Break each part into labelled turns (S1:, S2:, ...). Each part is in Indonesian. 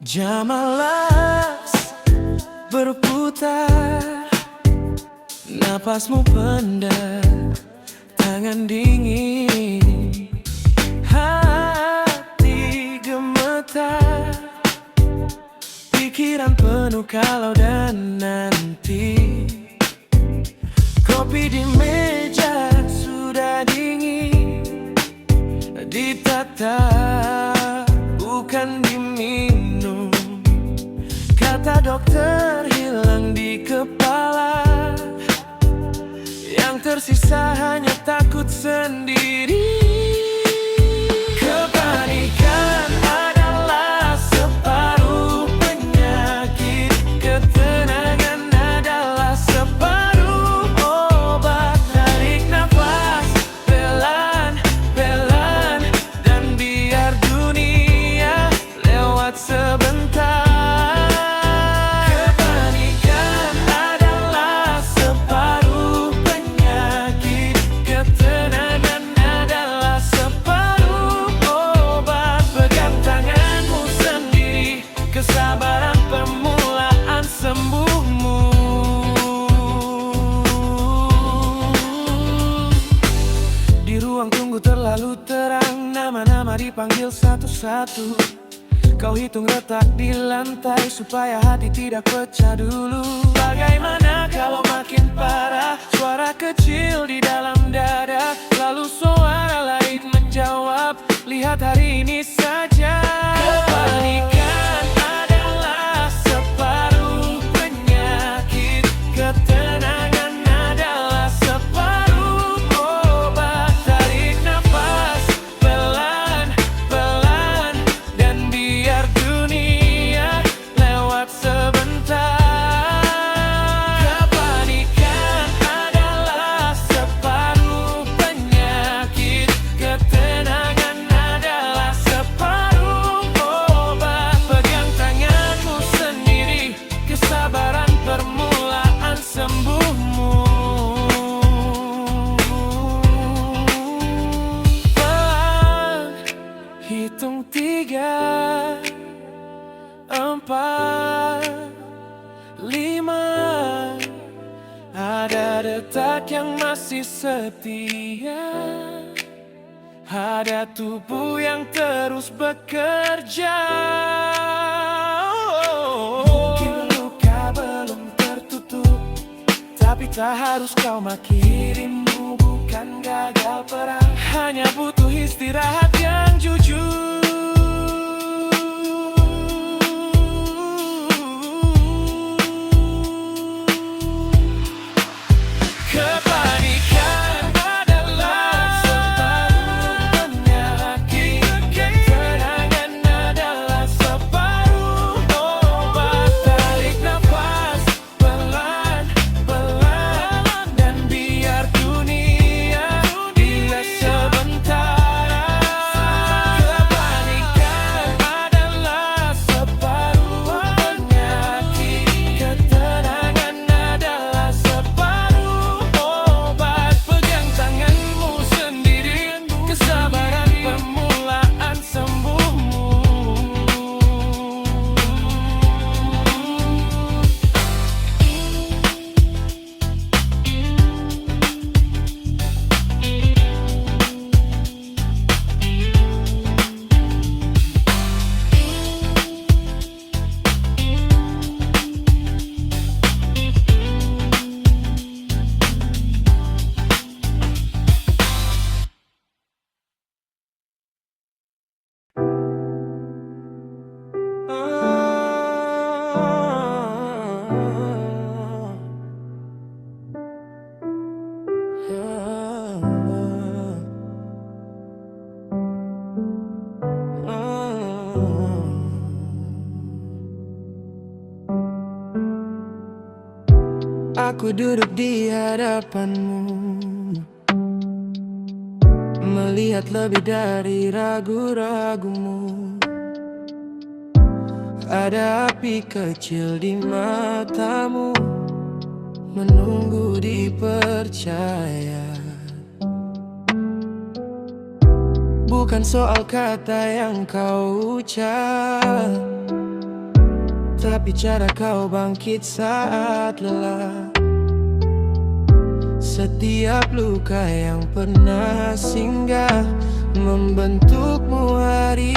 S1: Jam malas berputar, napasmu pendek, tangan dingin, hati gemetar, pikiran penuh kalau dan nanti. Kopi di meja sudah dingin, ditata bukan diminum. Kata dokter hilang di kepala, yang tersisa hanya takut sendiri. Kepanikan adalah separuh penyakit, ketenangan adalah separuh obat. Tarik nafas, pelan-pelan, dan biar dunia lewat sebentar. Kepanikan adalah separuh penyakit, ketenangan adalah separuh obat. Pegang tanganmu sendiri, kesabaran permulaan sembuhmu. Di ruang tunggu terlalu terang, nama-nama dipanggil satu-satu. Kau hitung retak di lantai supaya hati tidak pecah dulu. Bagaimana kalau makin parah? Suara kecil di dalam dada, lalu suara lain menjawab, lihat hari ini saja. Kepanikan adalah separuh penyakit, ketenangan adalah separuh obat. Tarik nafas, pelan-pelan, dan biar dunia lewat sebentar. Kepanikan adalah separuh penyakit, ketenangan adalah separuh obat. Pegang tanganmu sendiri, kesabaran permulaan sembuhmu. Pelan, hitung 3, 4, 5. Ada detak yang masih setia, ada tubuh yang terus bekerja. Mungkin luka belum tertutup, tapi tak harus kau maki. Dirimu bukan gagal perang, hanya butuh istirahat yang jujur. Kepanikan adalah separuh penyakit, ketenangan adalah separuh obat. Tarik nafas, pelan-pelan, dan biar dunia relax sebentar. Kepanikan adalah separuh penyakit, ketenangan adalah separuh obat. Pegang tanganmu sendiri, kesabaran permulaan sembuhmu. Aku duduk di hadapanmu, melihat lebih dari ragu-ragumu. Ada api kecil di matamu, menunggu dipercaya. Bukan soal kata yang kau ucap, bicara kau bangkit saat lelah. Setiap luka yang pernah singgah membentukmu hari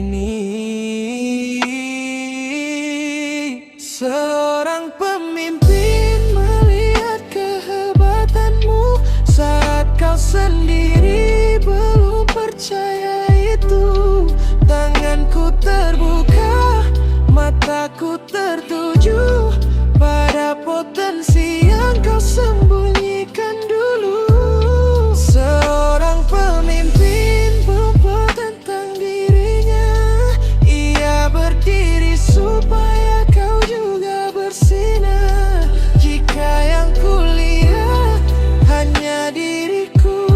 S1: ini. Seorang pemimpin melihat kehebatanmu saat kau sendiri belum percaya itu. Tanganku terbuka, mataku tertuju pada potensi yang kau sembunyikan dulu. Seorang pemimpin berubah tentang dirinya. Ia berdiri supaya kau juga bersinar. Jika yang kulihat hanya diriku,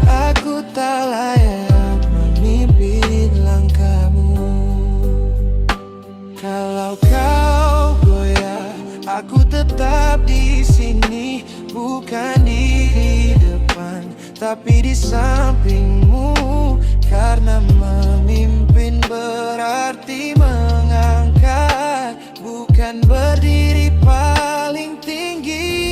S1: aku tak layak memimpin langkahmu. Kalau kau goyah, aku tetap di sini, bukan di depan, tapi di sampingmu. Karena memimpin berarti mengangkat, bukan berdiri paling tinggi.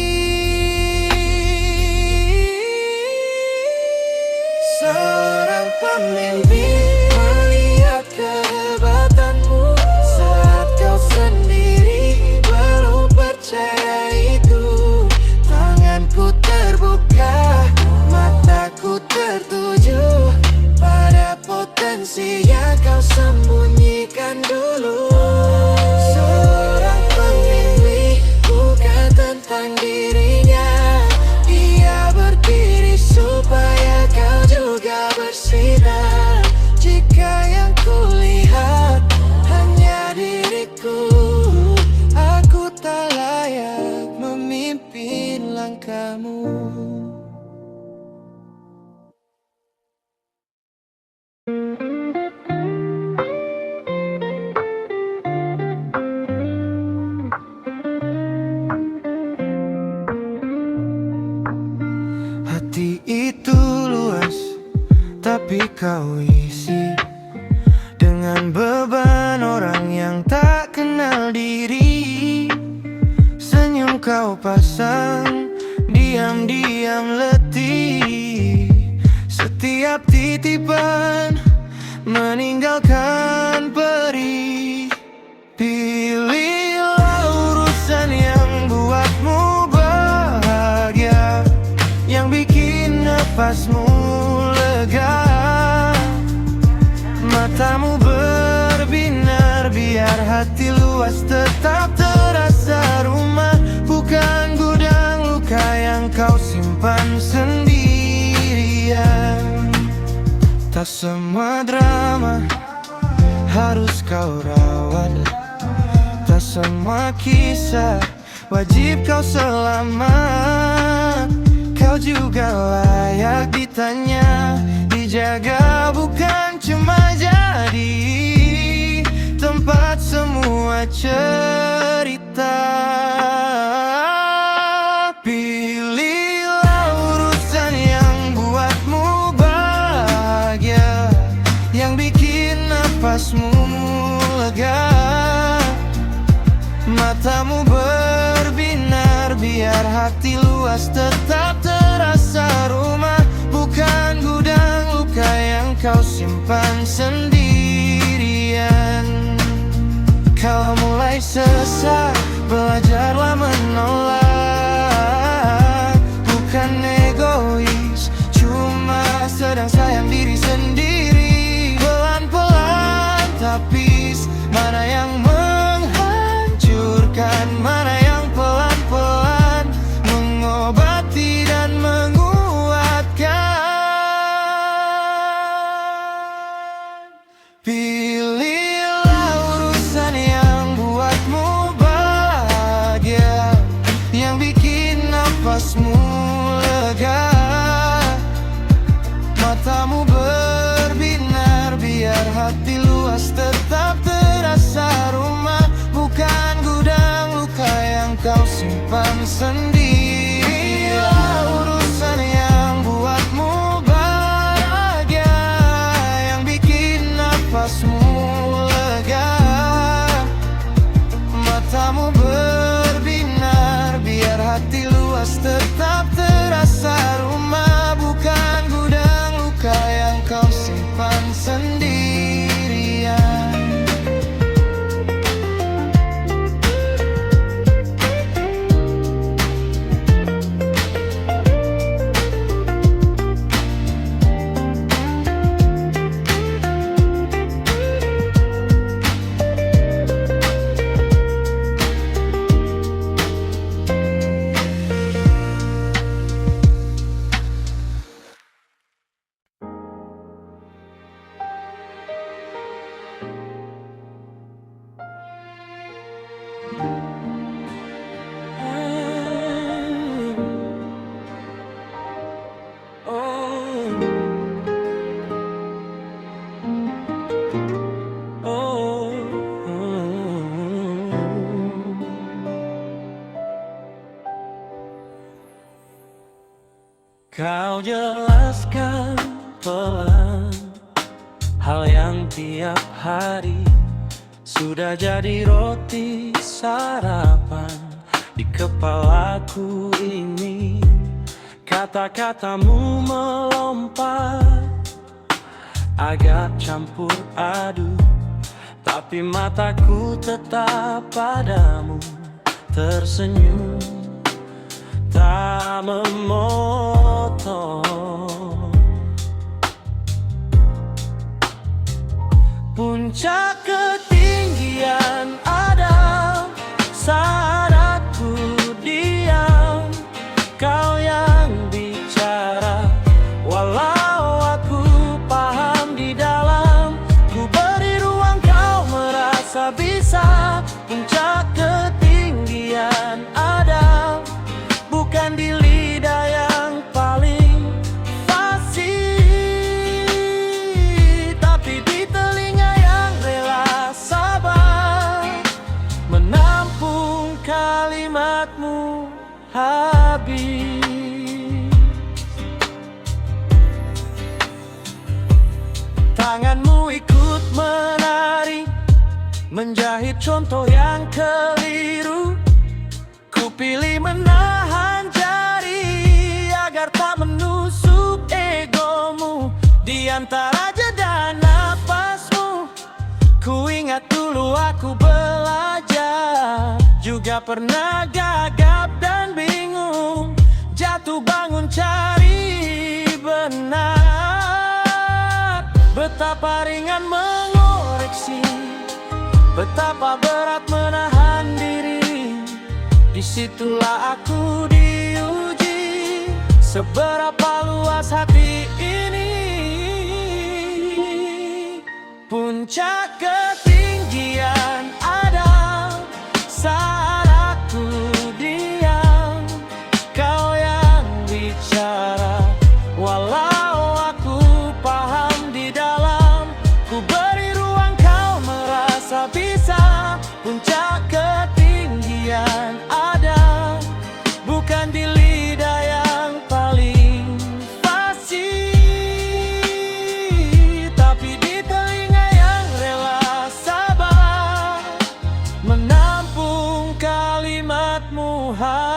S1: Seorang pemimpin melihat kehebatanmu saat kau sendiri belum percaya itu. Tanganku terbuka, mataku tertuju pada potensi yang kau sembunyikan dulu. Seorang pemimpin bukan tentang dirinya. Ia berdiri supaya kau juga bersinar. Jika yang kulihat hanya diriku, aku tak layak memimpin langkahmu. Hati itu luas, tapi kau isi dengan beban orang yang tak kenal diri. Senyum kau pasang, diam-diam letih. Setiap titipan meninggalkan perih. Pilihlah urusan yang buatmu bahagia, yang bikin nafasmu lega. Matamu berbinar biar hati luas tetap terasa rumah, bukan gudang luka yang kau simpan sendirian. Tak semua drama harus kau rawat, tak semua kisah wajib kau selamat. Kau juga layak ditanya, dijaga, bukan cuma jadi tempat semua cerita. Pilihlah urusan yang buatmu bahagia, yang bikin nafasmu lega. Matamu berbinar biar hati luas tetap terasa rumah, bukan gudang luka yang kau simpan sendirian. Kalau mulai sesak, belajarlah menolak, bukan egois, cuma sedang sayang diri sendiri. Pelan-pelan tapis, mana yang menghancurkan, mana yang pelan-pelan mengobati dan menguatkan. Pilihlah urusan yang buatmu bahagia, yang bikin nafasmu lega. Matamu berbinar biar hati luas tetap terasa rumah, bukan gudang luka yang kau simpan sendiri. Urusan yang buatmu bahagia, yang bikin nafasmu lega. tetap terasa rumah, bukan gudang luka yang kau simpan sendirian. Kau jelaskan pelan hal yang tiap hari sudah jadi roti sarapan di kepalaku ini. Kata-katamu melompat agak campur aduk, tapi mataku tetap padamu, tersenyum tak memotong. Puncak ketinggian ada saat aku diam, kau yang bicara walau aku paham di dalam. Ku beri ruang kau merasa bisa. Puncak ketinggian ada bukan di lidah yang paling fasih, tapi di telinga yang rela sabar menampung kalimatmu habis. Tanganmu ikut menari, menjahit contoh yang keliru. Ku pilih menahan jari agar tak menusuk egomu. Di antara jeda napasmu, ku ingat dulu aku belajar, juga pernah gagap dan bingung, jatuh bangun cari benar. Betapa ringan mengoreksi, betapa berat menahan diri. Disitulah aku diuji, seberapa luas hati ini. Puncak ketinggian ada saat aku diam, kau yang bicara walau aku paham di dalam. Ku beri ruang kau merasa bisa. Puncak ketinggian ada bukan di lidah yang paling fasih, tapi di telinga yang rela sabar menampung kalimatmu habis.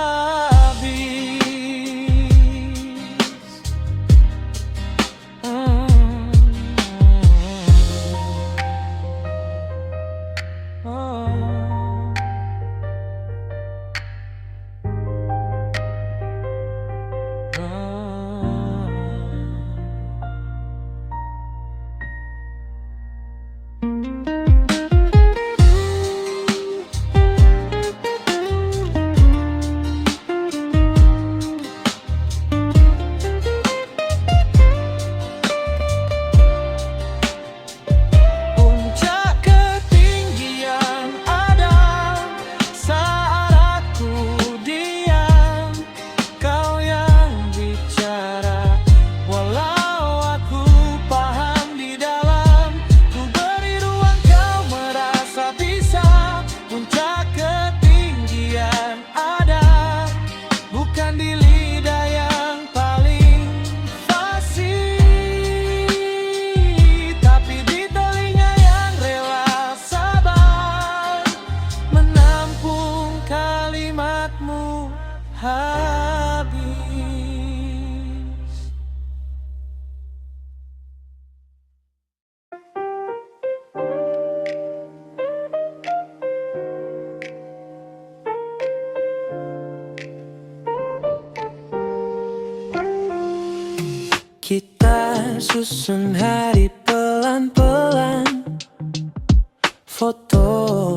S1: foto,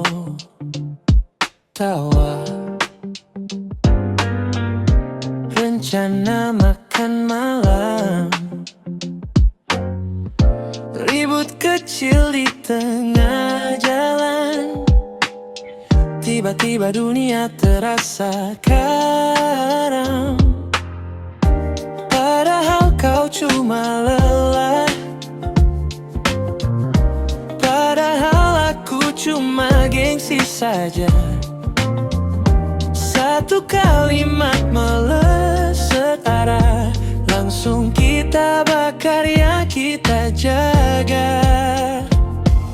S1: tawa, rencana makan malam, ribut kecil di tengah jalan. Tiba-tiba dunia terasa karam, padahal kau cuma lelah, padahal aku cuma gengsi saja. Satu kalimat meleset arah, langsung kita bakar yang kita jaga.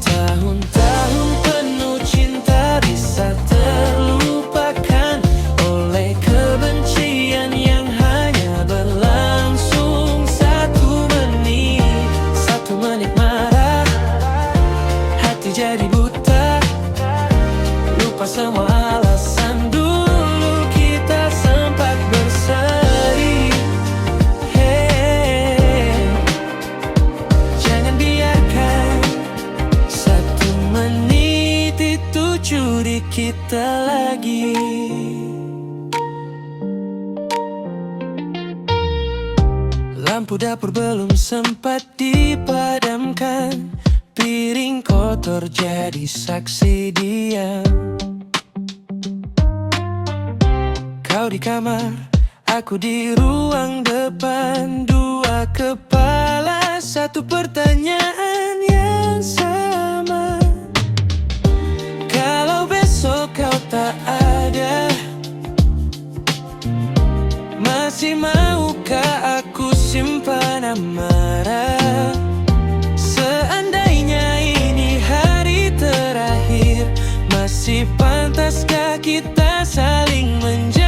S1: Tahun-tahun penuh cinta bisa terlupakan oleh kebencian yang hanya berlangsung 1 menit marah, hati jadi buta, lupa semua alasan dulu kita sempat berseri. Jangan biarkan 1 menit itu curi kita lagi. Lampu dapur belum sempat dipadamkan, piring kotor jadi saksi diam. Kau di kamar, aku di ruang depan, dua kepala, satu pertanyaan yang sama. Kalau besok kau tak ada, masih maukah aku simpan amarah? Seandainya ini hari terakhir, masih pantaskah kita saling menjauh?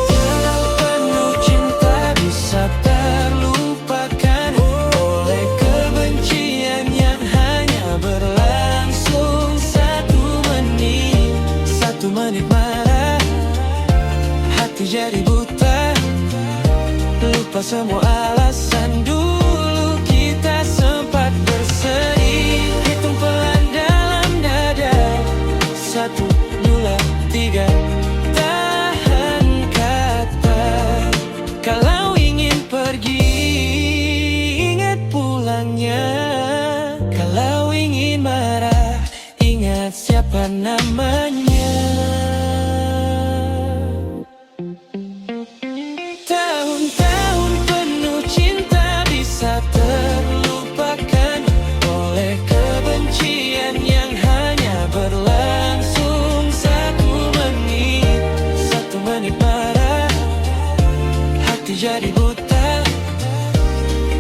S1: Karena penuh cinta bisa terlupakan oleh kebencian yang hanya berlangsung 1 menit. 1 menit marah, hati jadi buta, lupa semua alasan dulu kita sempat berseri. Hitung pelan dalam dada, 1, 2, 3, tahan kata. Kalau ingin pergi, ingat pulangnya. Kalau ingin marah, ingat siapa namanya. Tahun-tahun penuh cinta bisa terlupakan oleh kebencian yang hanya berlangsung 1 menit. 1 menit marah, hati jadi buta,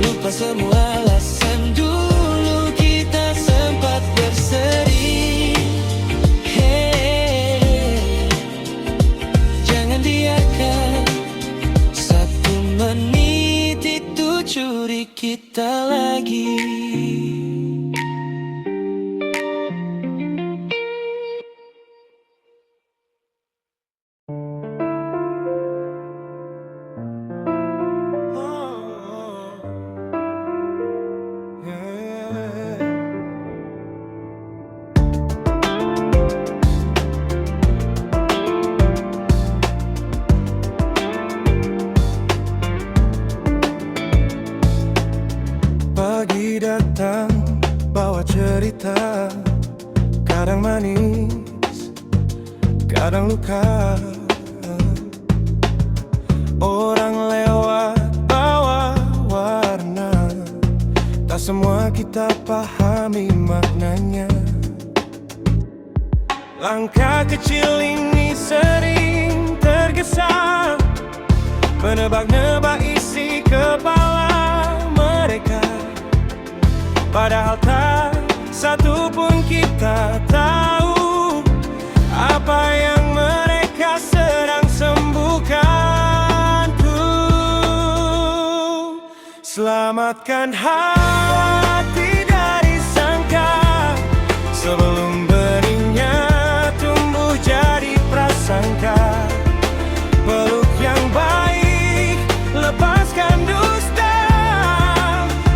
S1: lupa semua alasan dulu kita sempat berseri. Jangan biarkan 1 menit itu curi kita lagi. Pagi datang bawa cerita, kadang manis, kadang luka. Orang lewat bawa warna, tak semua kita pahami maknanya. Langkah kecil ini sering tergesa, menebak-nebak isi kepala mereka. Padahal tak satu pun kita tahu apa yang mereka sedang sembunyikan tuh. Selamatkan hati dari sangka sebelum benihnya tumbuh jadi prasangka. Peluk yang baik, lepaskan dusta,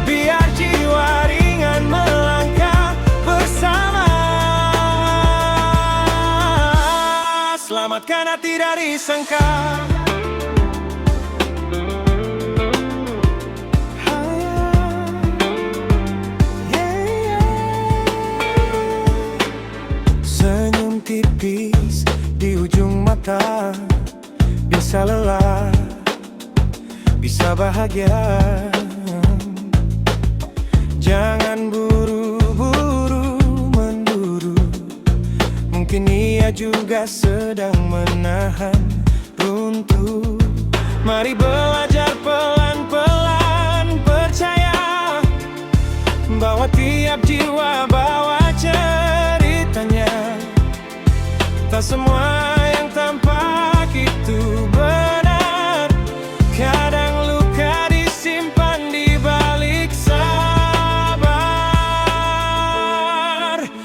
S1: biar jiwa ringan melangkah karena tidak disangka. Senyum tipis di ujung mata, bisa lelah, bisa bahagia. Jangan buru-buru menduru, mungkin ia juga sedang menahan runtuh. Mari belajar pelan-pelan, percaya bahwa tiap jiwa bawa ceritanya. Tak semua yang tampak itu benar, kadang luka disimpan di balik sabar.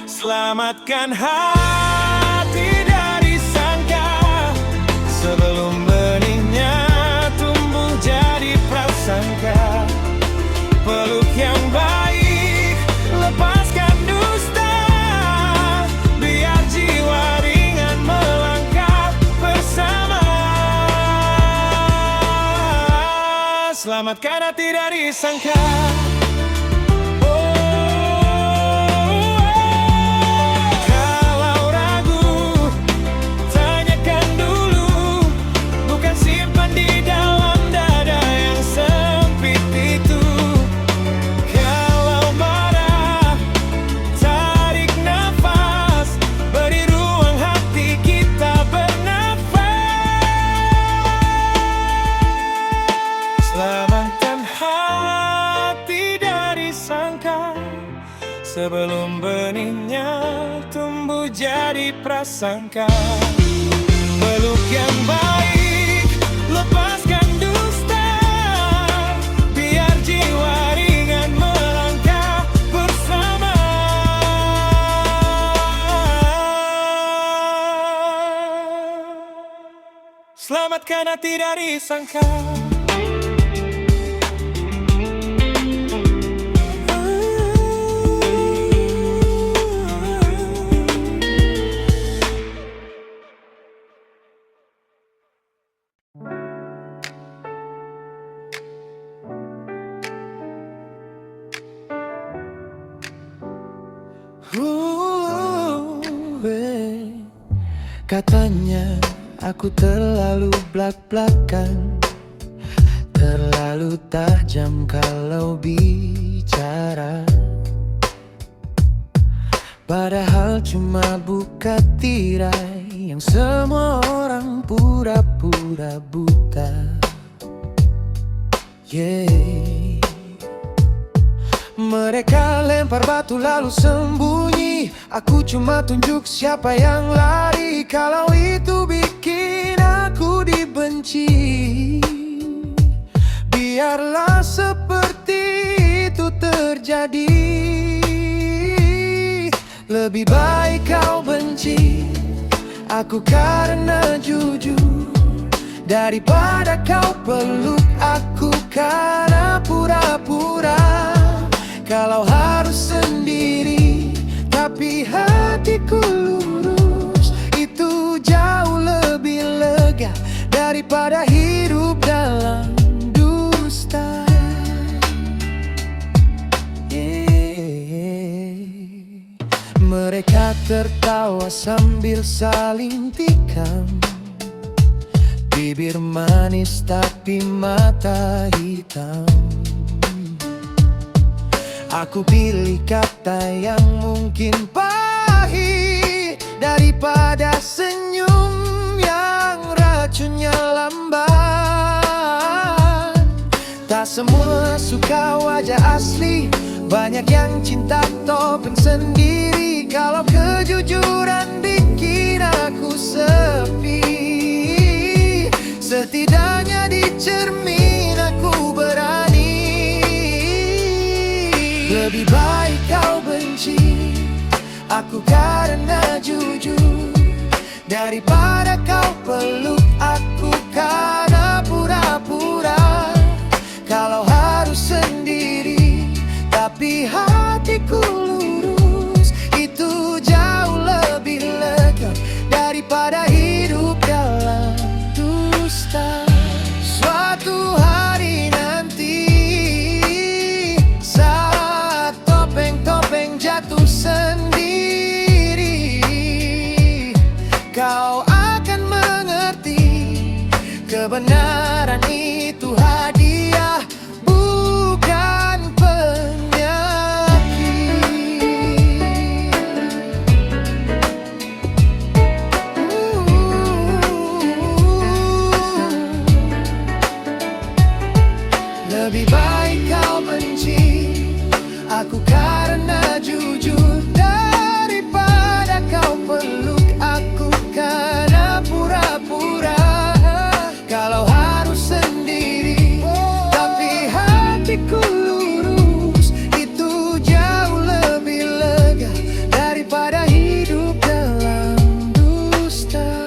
S1: Selamatkan hati dari sangka, sebelum benihnya tumbuh jadi prasangka. Peluk yang baik, lepaskan dusta, biar jiwa ringan melangkah bersama. Selamatkan hati dari sangka. Kalau ragu, tanyakan dulu, bukan simpan di dalam dada yang sempit itu. Kalau marah, tarik nafas, beri ruang hati kita bernafas. Selamatkan hati dari sangka, sebelum benihnya tumbuh jadi prasangka. Peluk yang baik, lepaskan dusta, biar jiwa ringan melangkah bersama. Selamatkan hati dari sangka. Katanya aku terlalu blak-blakan, terlalu tajam kalau bicara. Padahal cuma buka tirai yang semua orang pura-pura buta. Mereka lempar batu lalu sembunyi, aku cuma tunjuk siapa yang lari. Kalau itu bikin aku dibenci, biarlah seperti itu terjadi. Lebih baik kau benci aku karena jujur, daripada kau peluk aku karena pura-pura. Kalau harus sendiri tapi hatiku lurus, itu jauh lebih lega daripada hidup dalam dusta. Mereka tertawa sambil saling tikam, bibir manis tapi mata hitam. Aku pilih kata yang mungkin pahit daripada senyum yang racunnya lamban. Tak semua suka wajah asli, banyak yang cinta topeng sendiri. Kalau kejujuran bikin aku sepi, setidaknya di cermin aku berani. Lebih baik kau benci aku karena jujur, daripada kau peluk aku karena pura-pura. Kalau harus sendiri tapi hatiku lurus, itu jauh lebih lega daripada hidup dalam jatuh sendiri, kau akan mengerti kebenaran itu hadiah, bukan penyakit. Lebih baik kau benci aku karena jujur, daripada kau peluk aku karena pura-pura. Kalau harus sendiri tapi hatiku lurus, itu jauh lebih lega daripada hidup dalam dusta.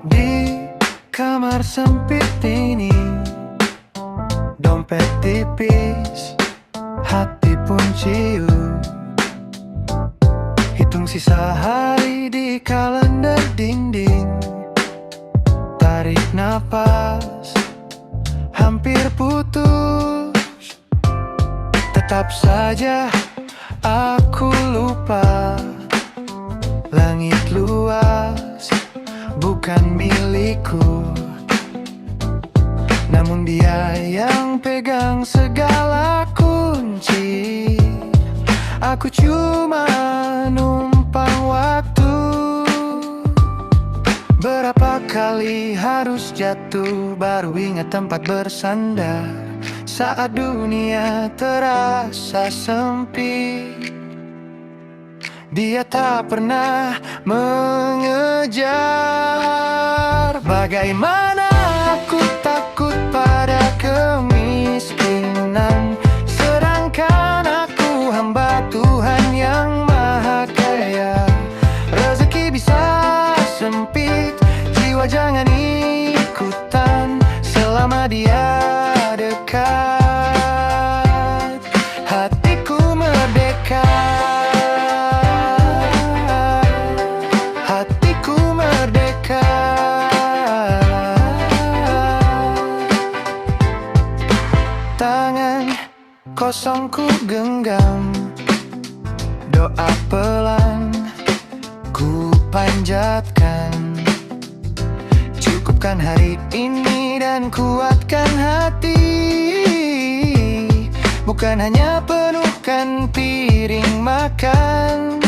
S1: Di kamar sempit ini, dompet tipis, hati pun ciut. Hitung sisa hari di kalender dinding, tarik napas, hampir putus. Tetap saja aku lupa, langit luas bukan milikku, namun dia yang pegang segala kunci. Aku cuma numpang waktu. Berapa kali harus jatuh baru ingat tempat bersandar saat dunia terasa sempit. Dia tak pernah mengejar. Bagaimana aku takut pada kemiskinan, sedangkan aku hamba Tuhan yang Maha Kaya. Rezeki bisa sempit, jiwa jangan ikutan selama dia dekat. Hatiku merdeka, hatiku merdeka. Tangan kosong ku genggam, doa pelan ku panjatkan. Cukupkan hari ini dan kuatkan hati, bukan hanya penuhkan piring makan.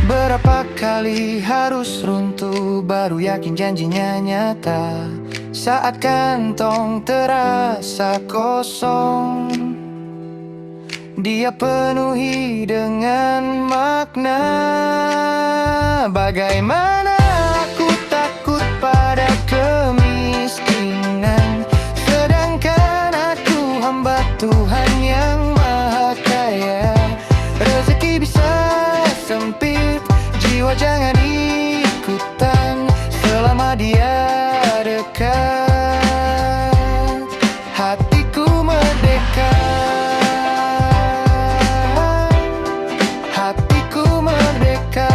S1: Berapa kali harus runtuh baru yakin janjinya nyata, saat kantong terasa kosong, dia penuhi dengan makna. Bagaimana aku takut pada kemiskinan, sedangkan aku hamba Tuhan yang Maha Kaya. Rezeki bisa sempit, jiwa jangan ikutan selama dia dekat. Hatiku merdeka, hatiku merdeka.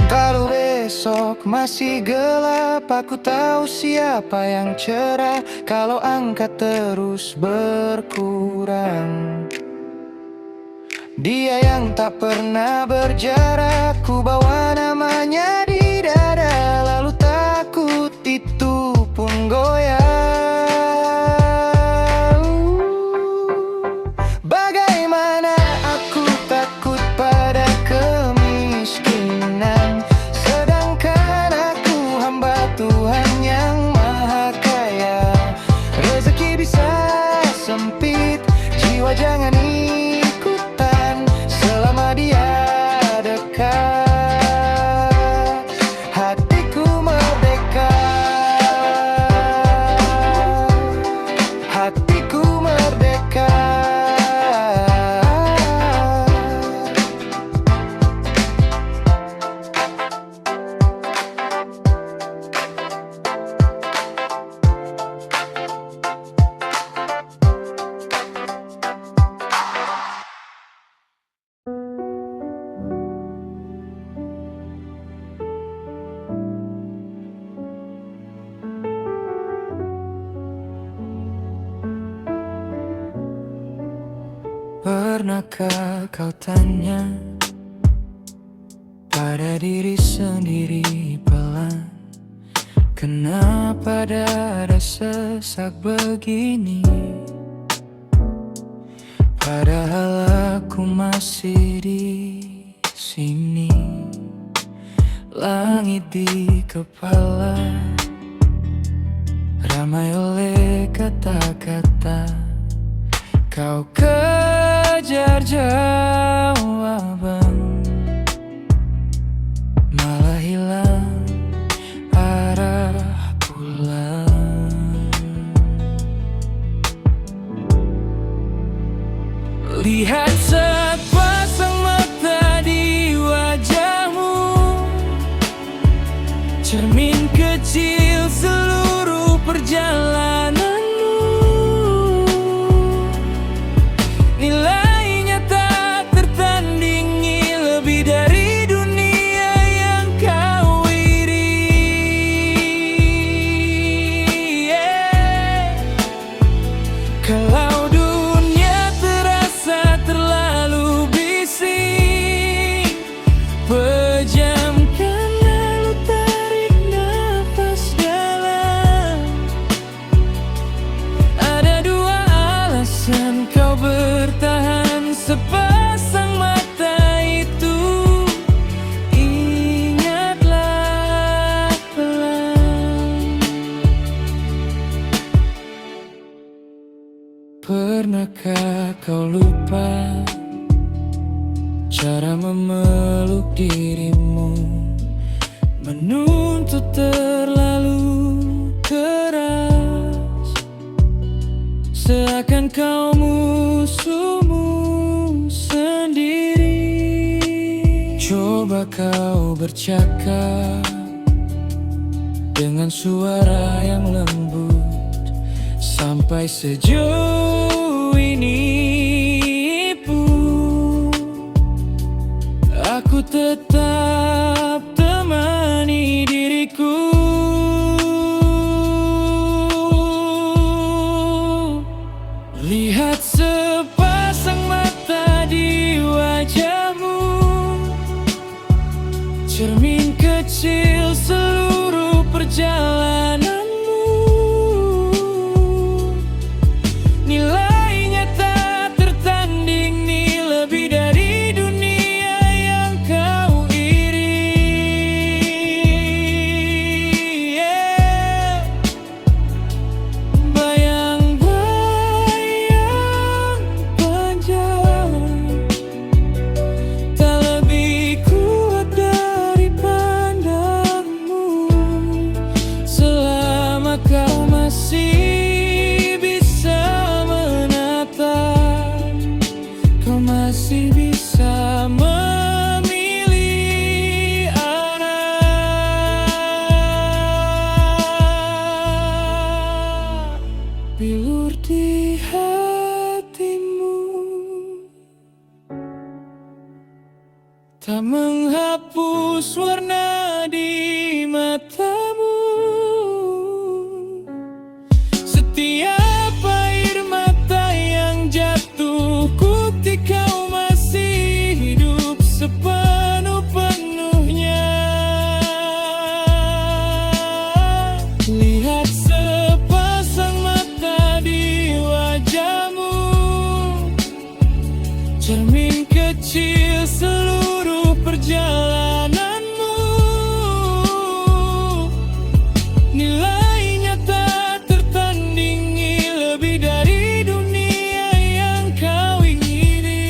S1: Kalau besok masih gelap, aku tahu siapa yang cerah. Kalau angka terus berkurang, dia yang tak pernah berjarak. Ku bawa namanya di dada, lalu takut itu pun goyah. Bagaimana aku takut pada kemiskinan, sedangkan aku hamba Tuhan yang Maha Kaya. Rezeki bisa sempit, jiwa jangan ikutan selama dia dekat. Hatiku merdeka, hatiku merdeka. Pernahkah kau tanya pada diri sendiri pelan, kenapa dada sesak begini? Padahal aku masih di sini. Langit di kepala ramai oleh kata-kata. Kau kejar jawaban, malah hilang arah pulang. Lihat sepasang mata di wajahmu, cermin kecil seluruh perjalananmu. Nilainya tak tertandingi, lebih dari dunia yang kau iri. Kalau dunia terasa terlalu bising, pejamkan lalu tarik nafas dalam. Ada dua alasan kau bertahan sepasang mata itu. Ingatlah pelan. Pernahkah kau lupa cara memeluk dirimu, menuntut terlalu keras, seakan kau musuhmu sendiri. Coba kau bercakap dengan suara yang lembut, sampai sejauh ini pun aku tetap temani diriku. Lihat sepasang mata di wajahmu, cermin kecil seluruh perjalananmu. Nilainya tak tertandingi, lebih dari dunia yang kau iri. Bayang-bayang panjang tak lebih kuat dari pandangmu. Selama kau masih bisa menatap, kau masih bisa memilih arah. Bilur di hatimu tak menghapus warna di matamu. Setiap air mata yang jatuh, bukti kau masih hidup sepenuh-penuhnya. Lihat sepasang mata di wajahmu, cermin kecil seluruh perjalananmu. Nilainya tak tertandingi, lebih dari dunia yang kau ingini.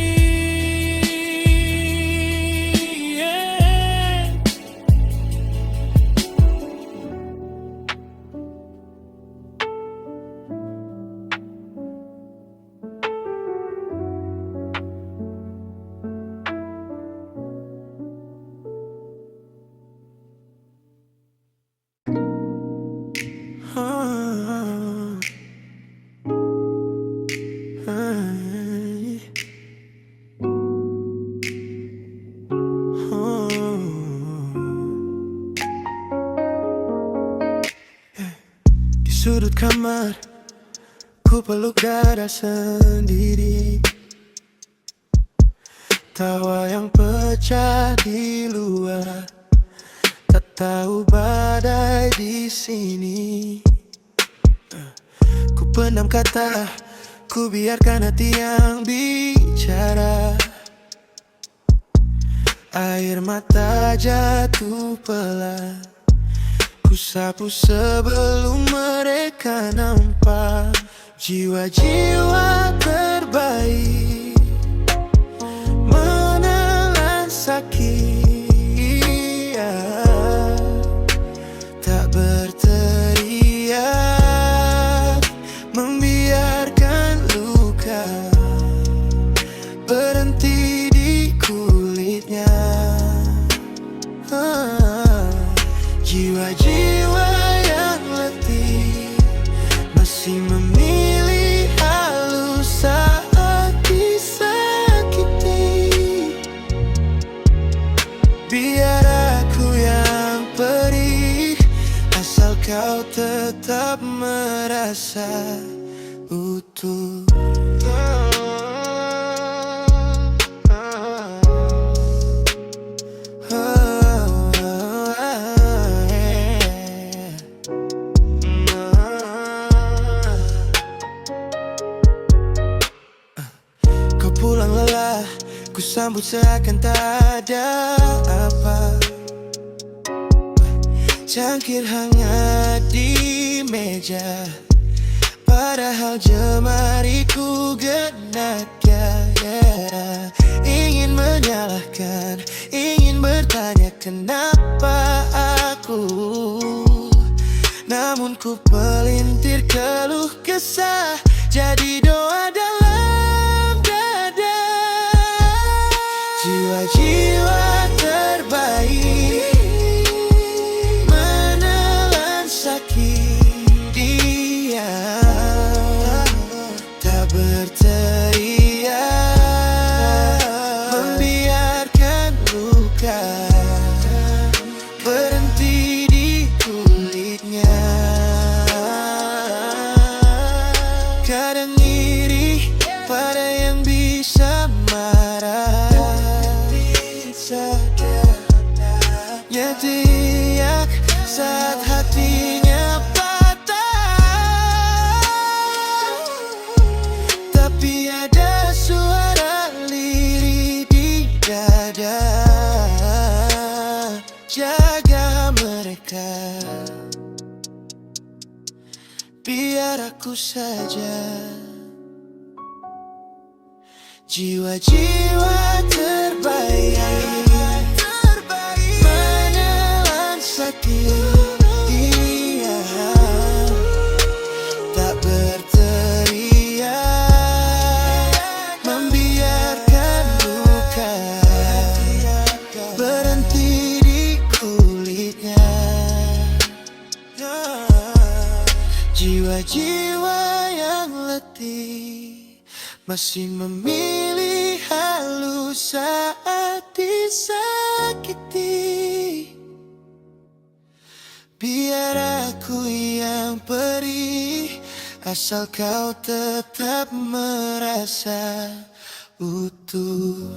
S1: Di sudut kamar, ku peluk dada sendiri. Tawa yang pecah di luar, tak tahu badai di sini. Ku pendam kata, ku biarkan hati yang bicara. Air mata jatuh pelan, ku sapu sebelum mereka nampak. Jiwa-jiwa terbaik menelan sakit, tak berteriak, membiarkan luka berhenti di kulitnya. Jiwa-jiwa yang letih masih memilih halus saat disakiti. Biar aku yang perih, asal kau tetap merasa utuh. Pulang lelah, ku sambut seakan tak ada apa. Cangkir hangat di meja, padahal jemariku genap ya. Ingin menyalahkan, ingin bertanya kenapa aku, namun ku pelintir keluh kesah jadi doa dalam. Jiwa-jiwa terbaik menelan sakit, dia tak berteriak, membiarkan luka berhenti di kulitnya. Kadang iri pada yang bisa marah, nyetiak saat hatinya patah. Tapi ada suara lirih di dada, jaga mereka, biar aku saja. Jiwa-jiwa terbaik menelan sakit, dia tak berteriak, membiarkan luka berhenti di kulitnya. Jiwa-jiwa yang letih masih memilih halus saat disakiti. Biar aku yang perih, asal kau tetap merasa utuh.